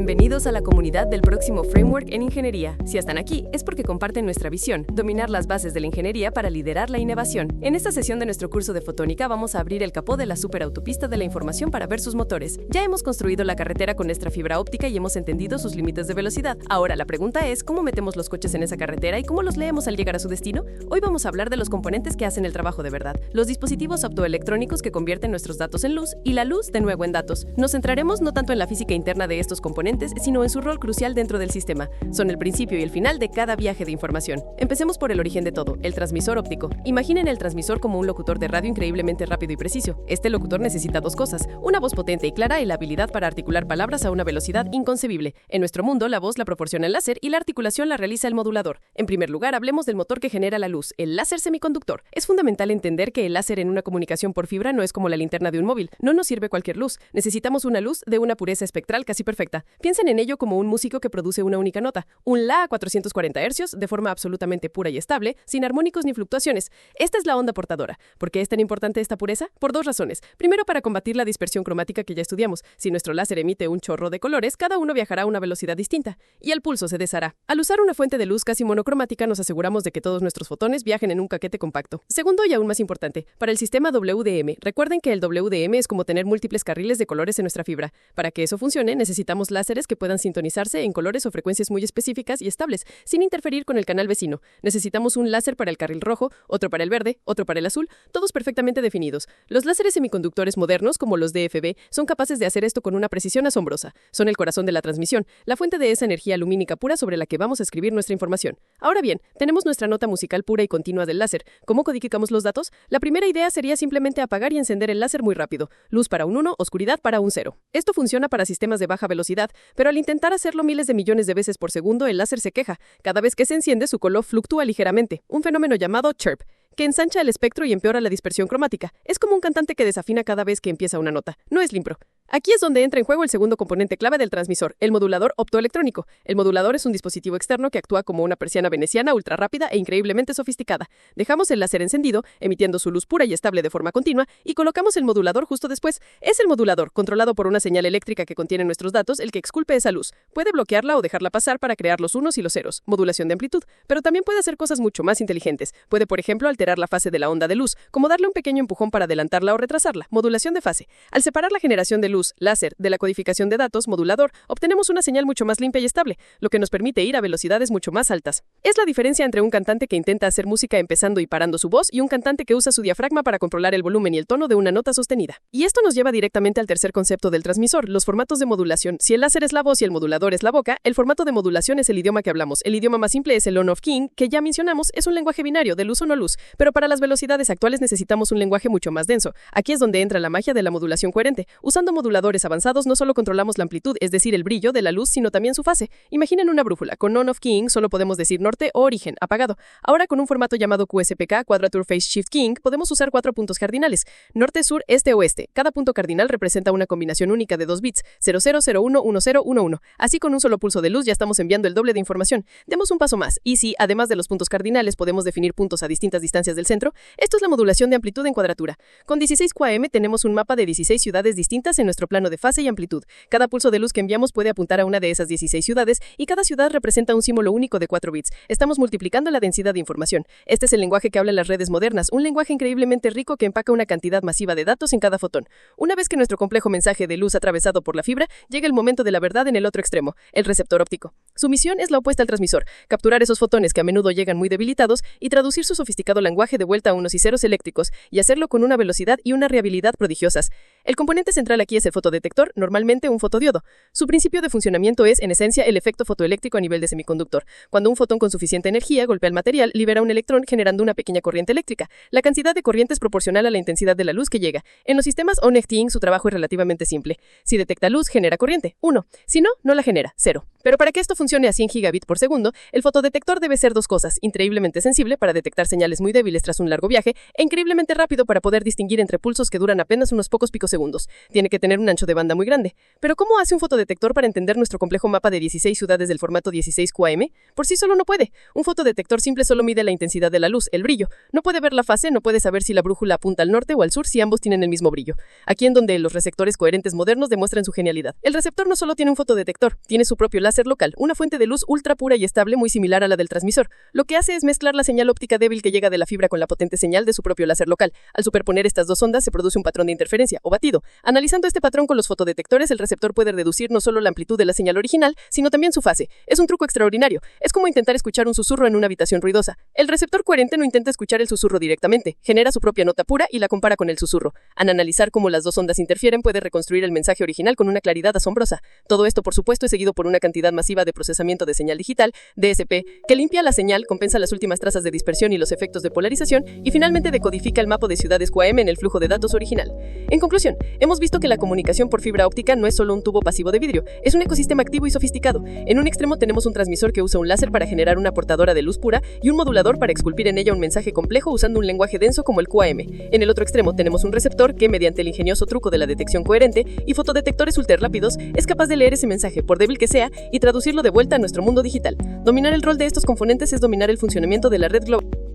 Bienvenidos a la comunidad del próximo Framework en Ingeniería. Si están aquí, es porque comparten nuestra visión, dominar las bases de la ingeniería para liderar la innovación. En esta sesión de nuestro curso de fotónica vamos a abrir el capó de la superautopista de la información para ver sus motores. Ya hemos construido la carretera con nuestra fibra óptica y hemos entendido sus límites de velocidad. Ahora la pregunta es, ¿cómo metemos los coches en esa carretera y cómo los leemos al llegar a su destino? Hoy vamos a hablar de los componentes que hacen el trabajo de verdad, los dispositivos optoelectrónicos que convierten nuestros datos en luz y la luz de nuevo en datos. Nos centraremos no tanto en la física interna de estos componentes, sino en su rol crucial dentro del sistema. Son el principio y el final de cada viaje de información. Empecemos por el origen de todo, el transmisor óptico. Imaginen el transmisor como un locutor de radio increíblemente rápido y preciso. Este locutor necesita dos cosas, una voz potente y clara y la habilidad para articular palabras a una velocidad inconcebible. En nuestro mundo, la voz la proporciona el láser y la articulación la realiza el modulador. En primer lugar, hablemos del motor que genera la luz, el láser semiconductor. Es fundamental entender que el láser en una comunicación por fibra no es como la linterna de un móvil. No nos sirve cualquier luz. Necesitamos una luz de una pureza espectral casi perfecta. Piensen en ello como un músico que produce una única nota, un La a 440 Hz de forma absolutamente pura y estable, sin armónicos ni fluctuaciones. Esta es la onda portadora. ¿Por qué es tan importante esta pureza? Por dos razones. Primero, para combatir la dispersión cromática que ya estudiamos. Si nuestro láser emite un chorro de colores, cada uno viajará a una velocidad distinta, y el pulso se deshará. Al usar una fuente de luz casi monocromática, nos aseguramos de que todos nuestros fotones viajen en un caquete compacto. Segundo, y aún más importante, para el sistema WDM, recuerden que el WDM es como tener múltiples carriles de colores en nuestra fibra. Para que eso funcione, necesitamos láseres que puedan sintonizarse en colores o frecuencias muy específicas y estables, sin interferir con el canal vecino. Necesitamos un láser para el carril rojo, otro para el verde, otro para el azul, todos perfectamente definidos. Los láseres semiconductores modernos, como los DFB, son capaces de hacer esto con una precisión asombrosa. Son el corazón de la transmisión, la fuente de esa energía lumínica pura sobre la que vamos a escribir nuestra información. Ahora bien, tenemos nuestra nota musical pura y continua del láser. ¿Cómo codificamos los datos? La primera idea sería simplemente apagar y encender el láser muy rápido. Luz para un 1, oscuridad para un 0. Esto funciona para sistemas de baja velocidad, pero al intentar hacerlo miles de millones de veces por segundo, el láser se queja. Cada vez que se enciende, su color fluctúa ligeramente, un fenómeno llamado chirp, que ensancha el espectro y empeora la dispersión cromática. Es como un cantante que desafina cada vez que empieza una nota. No es limpio. Aquí es donde entra en juego el segundo componente clave del transmisor, el modulador optoelectrónico. El modulador es un dispositivo externo que actúa como una persiana veneciana ultra rápida e increíblemente sofisticada. Dejamos el láser encendido, emitiendo su luz pura y estable de forma continua, y colocamos el modulador justo después. Es el modulador, controlado por una señal eléctrica que contiene nuestros datos, el que exculpe esa luz. Puede bloquearla o dejarla pasar para crear los unos y los ceros, modulación de amplitud, pero también puede hacer cosas mucho más inteligentes. Puede, por ejemplo, alterar la fase de la onda de luz, como darle un pequeño empujón para adelantarla o retrasarla, modulación de fase. Al separar la generación de luz, láser, de la codificación de datos, modulador, obtenemos una señal mucho más limpia y estable, lo que nos permite ir a velocidades mucho más altas. Es la diferencia entre un cantante que intenta hacer música empezando y parando su voz y un cantante que usa su diafragma para controlar el volumen y el tono de una nota sostenida. Y esto nos lleva directamente al tercer concepto del transmisor, los formatos de modulación. Si el láser es la voz y el modulador es la boca, el formato de modulación es el idioma que hablamos. El idioma más simple es el on-off keying, que ya mencionamos, es un lenguaje binario de luz o no luz, pero para las velocidades actuales necesitamos un lenguaje mucho más denso. Aquí es donde entra la magia de la modulación coherente. Usando moduladores avanzados no solo controlamos la amplitud, es decir, el brillo de la luz, sino también su fase. Imaginen una brújula. Con on-off keying solo podemos decir norte o origen, apagado. Ahora con un formato llamado QSPK, Quadrature Phase Shift Keying, podemos usar 4 puntos cardinales: norte, sur, este, oeste. Cada punto cardinal representa una combinación única de 2 bits, 0001, 1011. Así, con un solo pulso de luz ya estamos enviando el doble de información. Demos un paso más, y si, además de los puntos cardinales, podemos definir puntos a distintas distancias del centro, esto es la modulación de amplitud en cuadratura. Con 16 QAM tenemos un mapa de 16 ciudades distintas en nuestro plano de fase y amplitud. Cada pulso de luz que enviamos puede apuntar a una de esas 16 ciudades y cada ciudad representa un símbolo único de 4 bits. Estamos multiplicando la densidad de información. Este es el lenguaje que hablan las redes modernas, un lenguaje increíblemente rico que empaca una cantidad masiva de datos en cada fotón. Una vez que nuestro complejo mensaje de luz atravesado por la fibra, llega el momento de la verdad en el otro extremo, el receptor óptico. Su misión es la opuesta al transmisor, capturar esos fotones que a menudo llegan muy debilitados y traducir su sofisticado lenguaje de vuelta a unos y ceros eléctricos y hacerlo con una velocidad y una reliabilidad prodigiosas. El componente central aquí es el fotodetector, normalmente un fotodiodo. Su principio de funcionamiento es, en esencia, el efecto fotoeléctrico a nivel de semiconductor. Cuando un fotón con suficiente energía golpea el material, libera un electrón generando una pequeña corriente eléctrica. La cantidad de corriente es proporcional a la intensidad de la luz que llega. En los sistemas on-off keying su trabajo es relativamente simple. Si detecta luz, genera corriente, 1. Si no, no la genera, 0. Pero para que esto funcione a 100 gigabits por segundo, el fotodetector debe ser dos cosas: increíblemente sensible para detectar señales muy débiles tras un largo viaje, e increíblemente rápido para poder distinguir entre pulsos que duran apenas unos pocos picosegundos segundos. Tiene que tener un ancho de banda muy grande. Pero ¿cómo hace un fotodetector para entender nuestro complejo mapa de 16 ciudades del formato 16 QAM? Por sí solo no puede. Un fotodetector simple solo mide la intensidad de la luz, el brillo. No puede ver la fase, no puede saber si la brújula apunta al norte o al sur si ambos tienen el mismo brillo. Aquí en donde los receptores coherentes modernos demuestran su genialidad. El receptor no solo tiene un fotodetector, tiene su propio láser local, una fuente de luz ultra pura y estable muy similar a la del transmisor. Lo que hace es mezclar la señal óptica débil que llega de la fibra con la potente señal de su propio láser local. Al superponer estas dos ondas se produce un patrón de interferencia, o batido. Analizando este patrón con los fotodetectores, el receptor puede reducir no solo la amplitud de la señal original, sino también su fase. Es un truco extraordinario. Es como intentar escuchar un susurro en una habitación ruidosa. El receptor coherente no intenta escuchar el susurro directamente, genera su propia nota pura y la compara con el susurro. Al analizar cómo las dos ondas interfieren, puede reconstruir el mensaje original con una claridad asombrosa. Todo esto, por supuesto, es seguido por una cantidad masiva de procesamiento de señal digital, DSP, que limpia la señal, compensa las últimas trazas de dispersión y los efectos de polarización, y finalmente decodifica el mapa de ciudades QAM en el flujo de datos original. En conclusión, hemos visto que la comunicación por fibra óptica no es solo un tubo pasivo de vidrio, es un ecosistema activo y sofisticado. En un extremo tenemos un transmisor que usa un láser para generar una portadora de luz pura y un modulador para esculpir en ella un mensaje complejo usando un lenguaje denso como el QAM. En el otro extremo tenemos un receptor que, mediante el ingenioso truco de la detección coherente y fotodetectores ultrarrápidos, es capaz de leer ese mensaje, por débil que sea, y traducirlo de vuelta a nuestro mundo digital. Dominar el rol de estos componentes es dominar el funcionamiento de la red global.